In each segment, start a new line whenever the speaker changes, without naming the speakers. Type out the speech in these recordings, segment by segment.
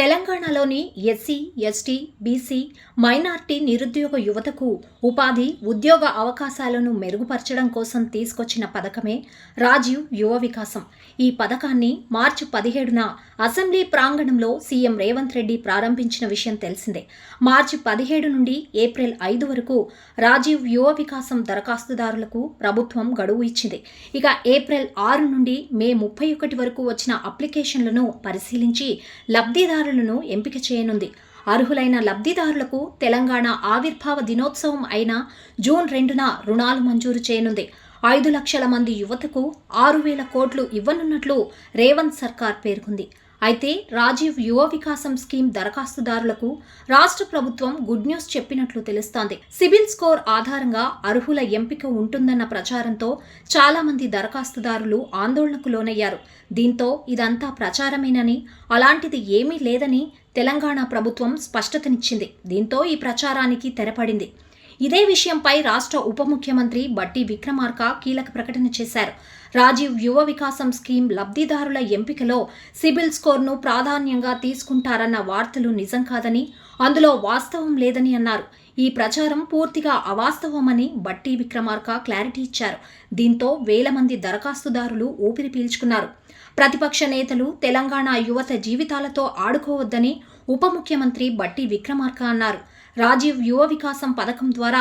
తెలంగాణలోని SC, ST, BC, minority నిరుద్యోగ యువతకు ఉపాధి, ఉద్యోగ అవకాశాలను మెరుగుపరచడం కోసం తీసుకొచ్చిన పథకమే రాజీవ్ యువ వికాసం. ఈ పథకాన్ని మార్చి 17న అసెంబ్లీ ప్రాంగణంలో సీఎం రేవంత్ రెడ్డి ప్రారంభించిన విషయం తెలిసిందే. మార్చి 17 నుండి ఏప్రిల్ 5 వరకు రాజీవ్ యువ వికాసం దరఖాస్తుదారులకు ప్రభుత్వం గడువు ఇచ్చింది. ఇక ఏప్రిల్ 6 నుండి మే 31 వరకు వచ్చిన అప్లికేషన్లను పరిశీలించి లబ్ధిదారులను ఎంపిక చేయనుంది. అర్హులైన లబ్ధిదారులకు తెలంగాణ ఆవిర్భావ దినోత్సవం అయిన జూన్ 2న రుణాలు మంజూరు చేయనుంది. 5 లక్షల మంది యువతకు 6,000 కోట్లు ఇవ్వనున్నట్లు రేవంత్ సర్కార్ పేర్కొంది. అయితే రాజీవ్ యువ వికాసం స్కీమ్ దరఖాస్తుదారులకు రాష్ట్ర ప్రభుత్వం గుడ్ న్యూస్ చెప్పినట్లు తెలుస్తోంది. సిబిల్ స్కోర్ ఆధారంగా అర్హుల ఎంపిక ఉంటుందన్న ప్రచారంతో చాలా మంది దరఖాస్తుదారులు ఆందోళనకు లోనయ్యారు. దీంతో ఇదంతా ప్రచారమేనని, అలాంటిది ఏమీ లేదని తెలంగాణ ప్రభుత్వం స్పష్టతనిచ్చింది. దీంతో ఈ ప్రచారానికి తెరపడింది. ఇదే విషయంపై రాష్ట్ర ఉప ముఖ్యమంత్రి బట్టి విక్రమార్క కీలక ప్రకటన చేశారు. రాజీవ్ యువ వికాసం స్కీమ్ లబ్ధిదారుల ఎంపికలో సిబిల్ స్కోర్ను ప్రాధాన్యంగా తీసుకుంటారన్న వార్తలు నిజం కాదని, అందులో వాస్తవం లేదని అన్నారు. ఈ ప్రచారం పూర్తిగా అవాస్తవమని బట్టి విక్రమార్క క్లారిటీ ఇచ్చారు. దీంతో వేల మంది దరఖాస్తుదారులు ఊపిరి పీల్చుకున్నారు. ప్రతిపక్ష నేతలు తెలంగాణ యువత జీవితాలతో ఆడుకోవద్దని ఉప ముఖ్యమంత్రి బట్టి విక్రమార్క అన్నారు. రాజీవ్ యువ వికాసం పథకం ద్వారా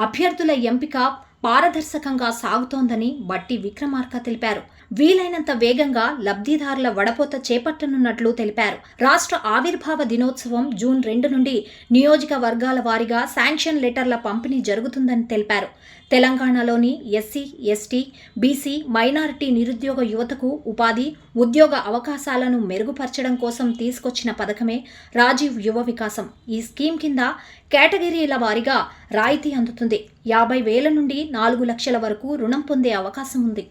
అభ్యర్థుల ఎంపిక పారదర్శకంగా సాగుతోందని బట్టి విక్రమార్క తెలిపారు. వీలైనంత వేగంగా లబ్ధిదారుల వడపోత చేపట్టనున్నట్లు తెలిపారు. రాష్ట్ర ఆవిర్భావ దినోత్సవం జూన్ 2 నుండి నియోజకవర్గాల వారీగా శాంక్షన్ లెటర్ల పంపిణీ జరుగుతుందని తెలిపారు. తెలంగాణలోని ఎస్సీ, ఎస్టీ, బీసీ, మైనారిటీ నిరుద్యోగ యువతకు ఉపాధి, ఉద్యోగ అవకాశాలను మెరుగుపరచడం కోసం తీసుకొచ్చిన పథకమే రాజీవ్ యువ వికాసం. ఈ స్కీమ్ కింద కేటగిరీల వారీగా రాయితీ అందుతుంది. 50,000 నుండి 4 లక్షల వరకు రుణం పొందే అవకాశం ఉంది.